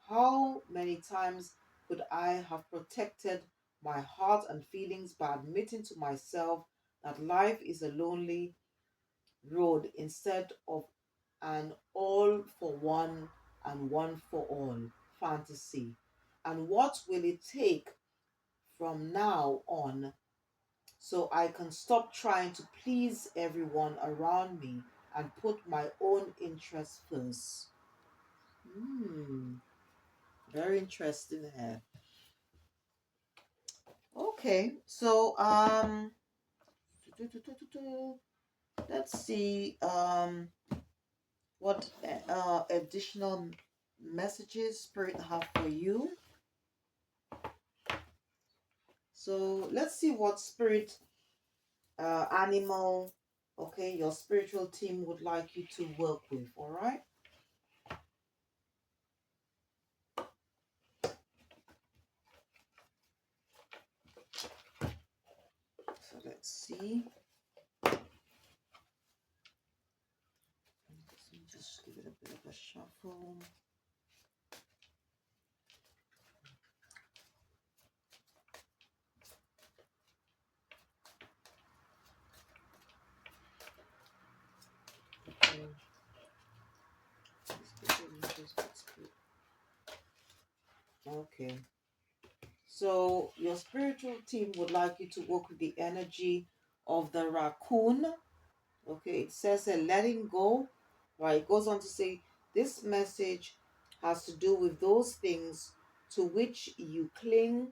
how many times could I have protected my heart and feelings by admitting to myself that life is a lonely road instead of an all for one and one for all fantasy? And what will it take from now on so I can stop trying to please everyone around me and put my own interests first? Hmm, very interesting here. Okay, so let's see what additional messages spirit have for you. So let's see what spirit animal, okay, your spiritual team would like you to work with. All right. So let's see. Let me just give it a bit of a shuffle. Okay. Okay. So your spiritual team would like you to work with the energy of the raccoon. Okay, it says letting go. Right. It goes on to say this message has to do with those things to which you cling,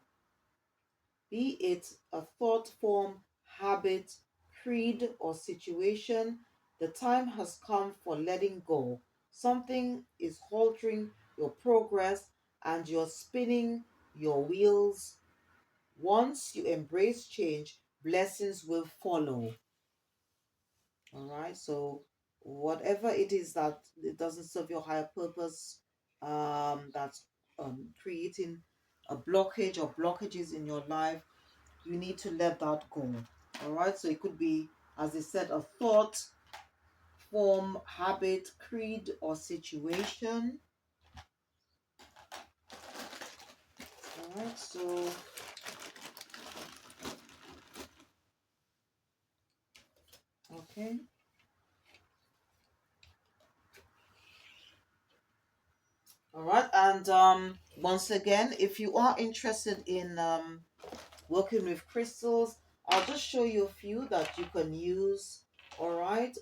be it a thought form, habit, creed, or situation. The time has come for letting go. Something is haltering your progress and you're spinning your wheels. Once you embrace change, blessings will follow. All right. So whatever it is that it doesn't serve your higher purpose, that's creating a blockage or blockages in your life, you need to let that go. All right. So it could be, as I said, a thought, form, habit, creed, or situation. All right. So okay. All right. And once again, if you are interested in working with crystals, I'll just show you a few that you can use. All right.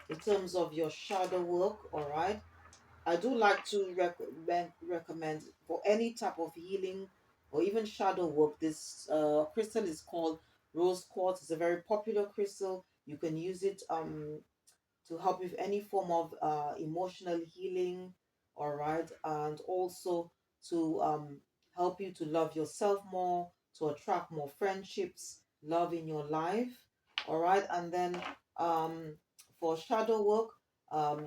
In terms of your shadow work. All right. I do like to recommend for any type of healing or even shadow work. This crystal is called rose quartz. It's a very popular crystal. You can use it to help with any form of emotional healing, all right, and also to help you to love yourself more, to attract more friendships, love in your life, all right, and then for shadow work,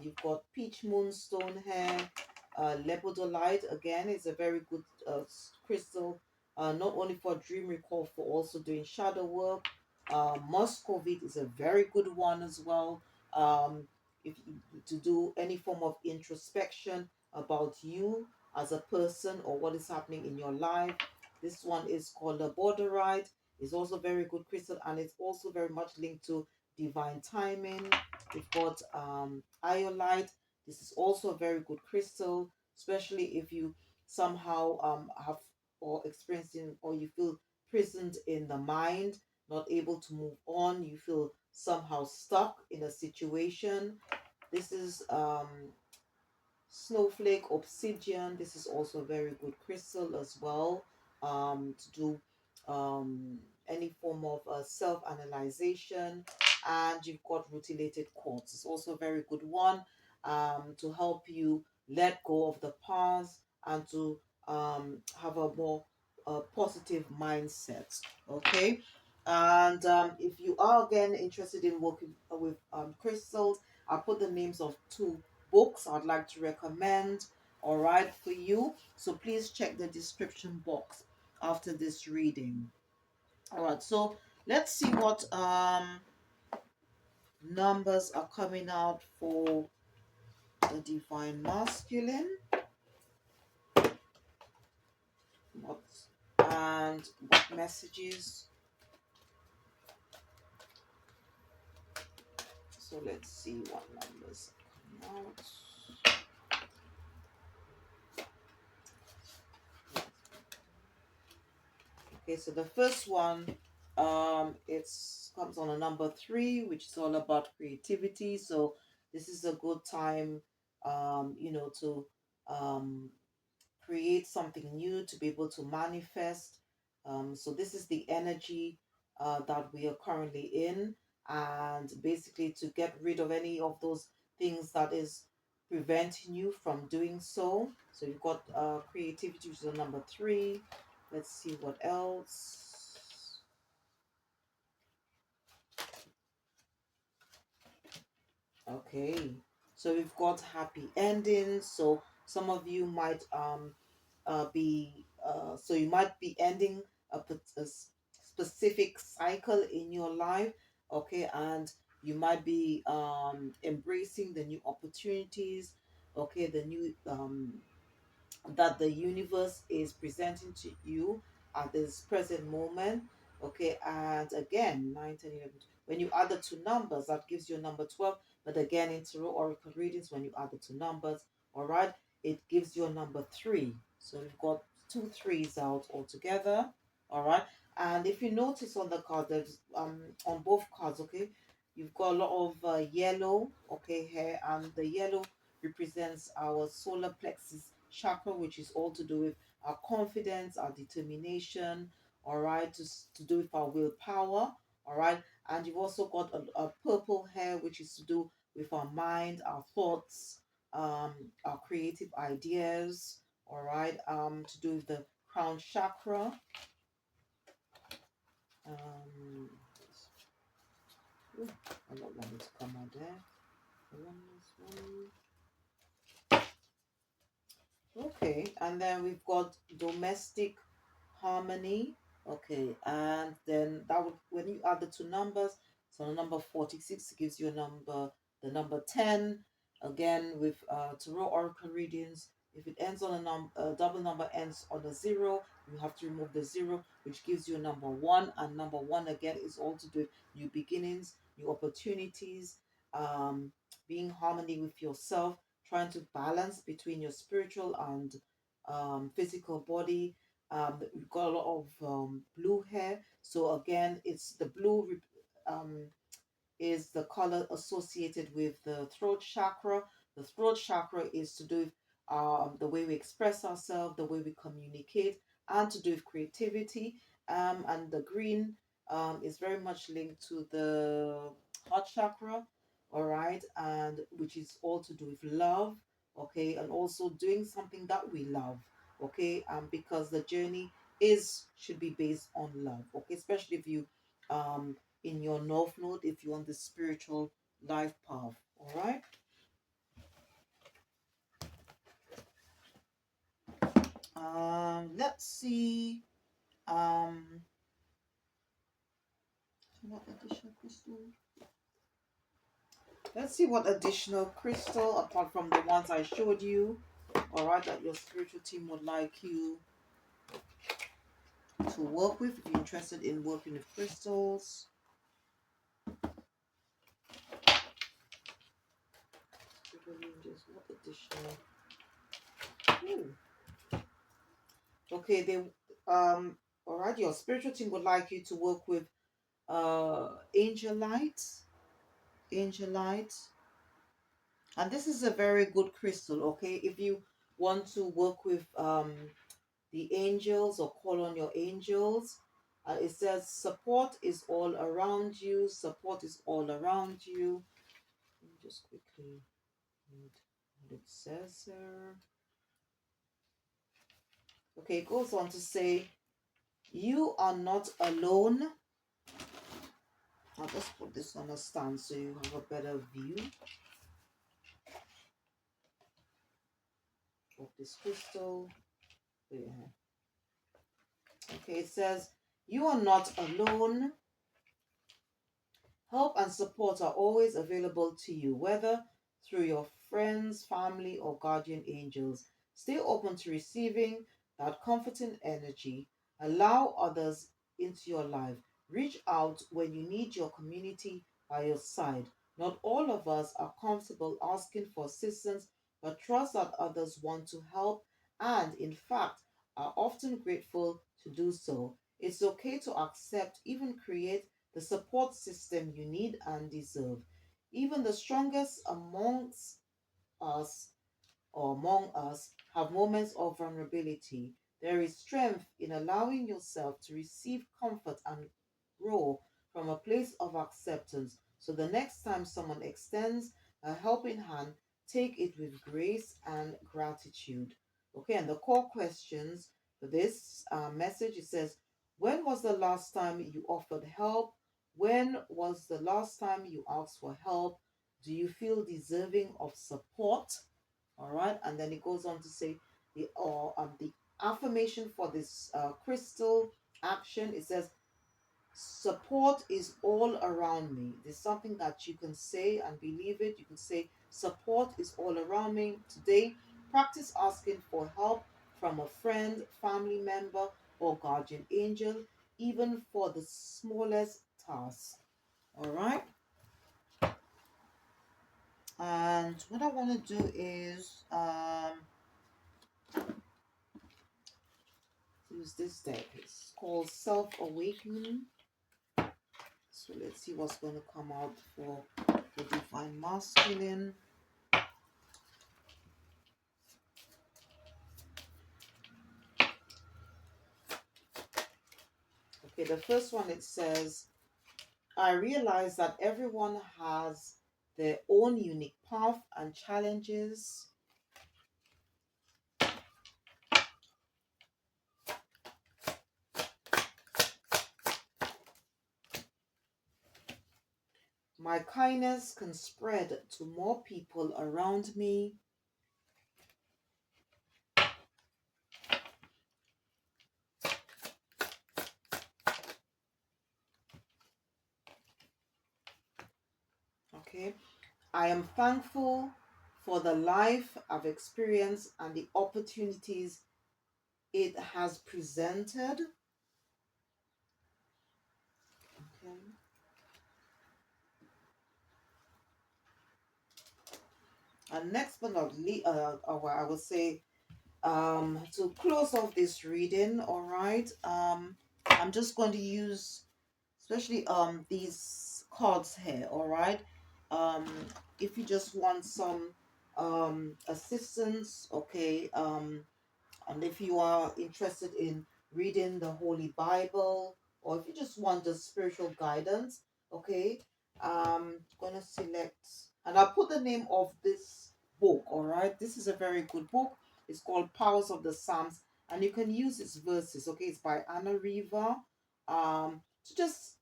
you've got Peach Moonstone here, Lepidolite again is a very good crystal not only for dream recall, for also doing shadow work. Muscovite is a very good one as well. If you, to do any form of introspection about you as a person or what is happening in your life. This one is called Labradorite. It's also very good crystal, and it's also very much linked to divine timing. We've got Iolite. This is also a very good crystal, especially if you somehow have or experiencing or you feel prisoned in the mind, not able to move on, you feel somehow stuck in a situation. This is Snowflake, Obsidian. This is also a very good crystal as well, to do any form of self-analyzation. And you've got Rutillated Quartz. It's also a very good one, to help you let go of the past and to have a more positive mindset. Okay. And if you are again interested in working with crystals, I'll put the names of two books I'd like to recommend, all right, for you. So please check the description box after this reading. All right, so let's see what numbers are coming out for the divine masculine. What and what messages. So let's see what numbers are coming out. Okay, so the first one, it's comes on a number 3, which is all about creativity. So this is a good time, to um, create something new, to be able to manifest. So this is the energy that we are currently in, and basically to get rid of any of those things that is preventing you from doing so. So you've got creativity, which is a number 3. Let's see what else. Okay, so we've got happy endings. So some of you might be so you might be ending specific cycle in your life. Okay, and you might be embracing the new opportunities. Okay, the new that the universe is presenting to you at this present moment. Okay, and again, 9, 10, 11. When you add the two numbers, that gives you number 12. But again, in tarot oracle readings, when you add the two numbers, all right, it gives you a number 3. So we've got two threes out altogether. All right, and if you notice on the card, there's on both cards, okay, you've got a lot of yellow, okay, here, and the yellow represents our solar plexus chakra, which is all to do with our confidence, our determination, all right, to do with our willpower, all right. And you've also got a purple hair, which is to do with our mind, our thoughts, our creative ideas, all right, to do with the crown chakra. Um, ooh, I don't want it to come out there. One. Okay, and then we've got domestic harmony. Okay, and then that would, when you add the two numbers, so the number 46 gives you a number, the number 10. Again, with tarot oracle readings, if it ends on a double number ends on a 0, you have to remove the 0, which gives you a number 1. And number 1 again is all to do with new beginnings, new opportunities, being harmony with yourself, trying to balance between your spiritual and physical body. We've got a lot of blue hair. So again, it's the blue is the color associated with the throat chakra. The throat chakra is to do with the way we express ourselves, the way we communicate, and to do with creativity. And the green is very much linked to the heart chakra, all right, and which is all to do with love, okay, and also doing something that we love, okay, because the journey is should be based on love, okay, especially if you in your north node, if you're on the spiritual life path, all right. Let's see. additional crystal? Let's see what additional crystal, apart from the ones I showed you, all right, that your spiritual team would like you to work with if you're interested in working with crystals. What additional? Ooh. Okay, they all right, your spiritual team would like you to work with Angelite. Angelite. And this is a very good crystal, okay? If you want to work with the angels or call on your angels, it says support is all around you. Support is all around you. Let me just quickly read what it says here. Okay, it goes on to say, you are not alone. I'll just put this on a stand so you have a better view of this crystal. Yeah. Okay, it says, you are not alone. Help and support are always available to you, whether through your friends, family, or guardian angels. Stay open to receiving that comforting energy. Allow others into your life. Reach out when you need your community by your side. Not all of us are comfortable asking for assistance, but trust that others want to help and, in fact, are often grateful to do so. It's okay to accept, even create the support system you need and deserve. Even the strongest amongst us or among us have moments of vulnerability. There is strength in allowing yourself to receive comfort and grow from a place of acceptance. So the next time someone extends a helping hand, take it with grace and gratitude. Okay, and the core questions for this message, it says, when was the last time you offered help? When was the last time you asked for help? Do you feel deserving of support? All right, and then it goes on to say the affirmation for this crystal action. It says, support is all around me. There's something that you can say and believe it. You can say, support is all around me. Today, practice asking for help from a friend, family member, or guardian angel, even for the smallest task. All right. And what I want to do is use this deck. It's called Self Awakening. So let's see what's going to come out for the Divine Masculine. Okay, the first one, it says, I realize that everyone has their own unique path and challenges. My kindness can spread to more people around me. Okay, I am thankful for the life I've experienced and the opportunities it has presented. Okay. And next but not least, I will say, to close off this reading, all right, I'm just going to use, especially these cards here, all right. Um, if you just want some assistance, okay, and if you are interested in reading the Holy Bible, or if you just want the spiritual guidance, okay, gonna select, and I'll put the name of this book, all right. This is a very good book. It's called Powers of the Psalms, and you can use its verses, okay. It's by Anna Riva. To just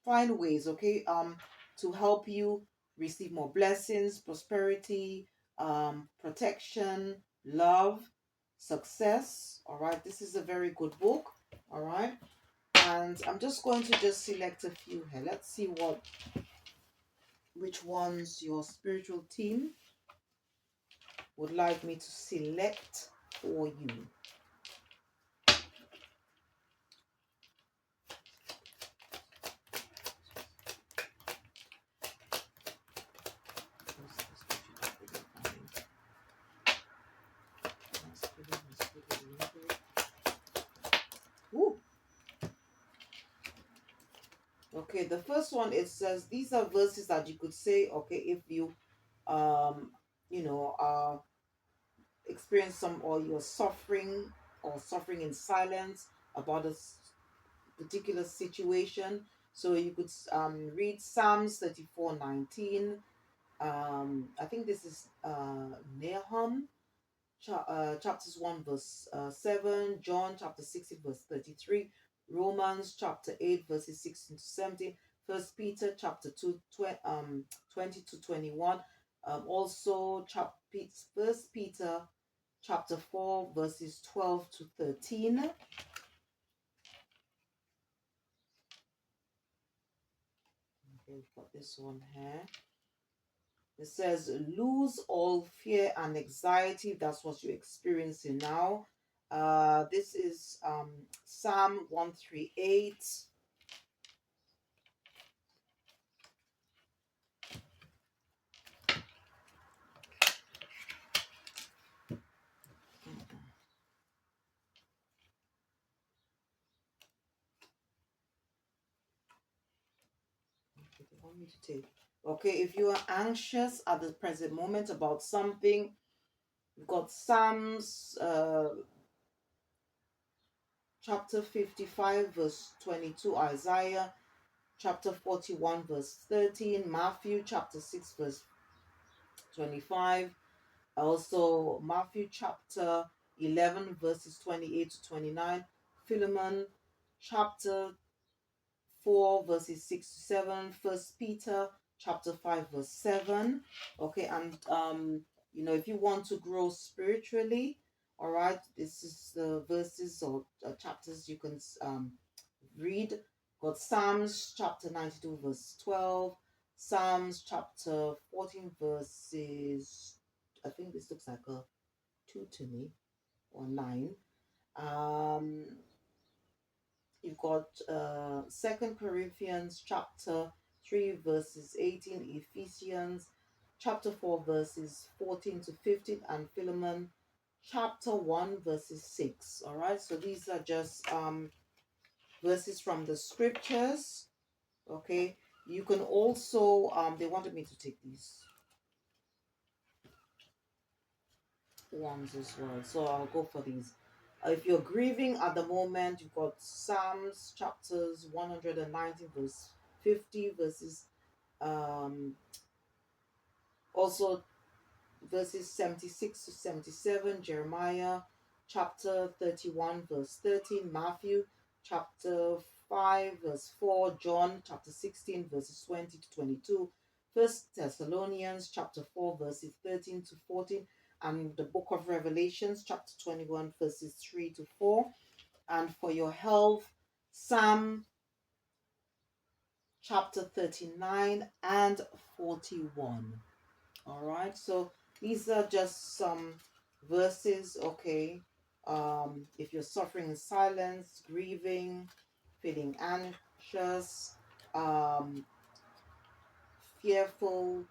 find ways, okay, to help you receive more blessings, prosperity, protection, love, success. All right, this is a very good book. All right, And I'm just going to just select a few here. Let's see which ones your spiritual team would like me to select for you. Ooh. Okay, the first one, it says these are verses that you could say, okay, if you um experience some, or you're suffering or suffering in silence about a particular situation. So you could read Psalms 34:19. I think this is Nahum chapters 1 verse 7, John chapter 16 verse 33, Romans chapter 8 verses 16 to 17, First Peter chapter 2 20 to 21, also First Peter chapter 4 verses 12 to 13. Okay, we've got this one here. It says, lose all fear and anxiety. That's what you're experiencing now. This is Psalm 138. Okay, they want me to take. Okay, if you are anxious at the present moment about something, you've got Psalms chapter 55 verse 22, Isaiah chapter 41 verse 13, Matthew chapter 6 verse 25, also Matthew chapter 11 verses 28 to 29, Philemon chapter 4 verses 6 to 7, First Peter chapter 5 verse 7. Okay, and if you want to grow spiritually, all right, this is the verses or chapters you can read. Got Psalms chapter 92 verse 12, Psalms chapter 14 verses, I think this looks like a 2 to me, or 9. um You've got Second Corinthians chapter 3 verses 18, Ephesians chapter 4 verses 14 to 15, and Philemon chapter 1 verses 6. All right, so these are just verses from the scriptures. Okay, you can also they wanted me to take these ones as well, so I'll go for these. If you're grieving at the moment, you've got Psalms chapters 119 verse 50 verses also verses 76 to 77, Jeremiah chapter 31 verse 13, Matthew chapter 5 verse 4, John chapter 16 verses 20 to 22, First Thessalonians chapter 4 verses 13 to 14, and the book of Revelations chapter 21 verses 3 to 4. And for your health, Psalm chapter 39 and 41. All right, so these are just some verses. Okay, if you're suffering in silence, grieving, feeling anxious, um fearful,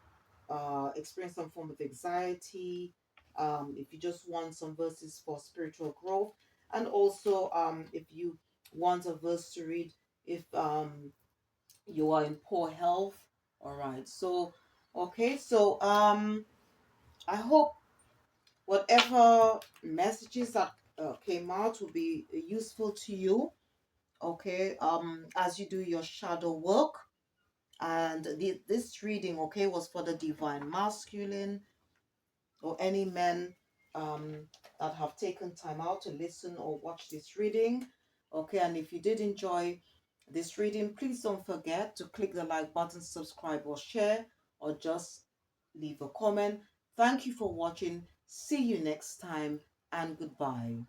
experience some form of anxiety, if you just want some verses for spiritual growth, and also if you want a verse to read if you are in poor health. All right, so okay, so I hope whatever messages that came out will be useful to you. Okay, as you do your shadow work. And this reading, okay, was for the divine masculine, or any men that have taken time out to listen or watch this reading. Okay, and if you did enjoy this reading, please don't forget to click the like button, subscribe, or share, or just leave a comment. Thank you for watching. See you next time, and goodbye.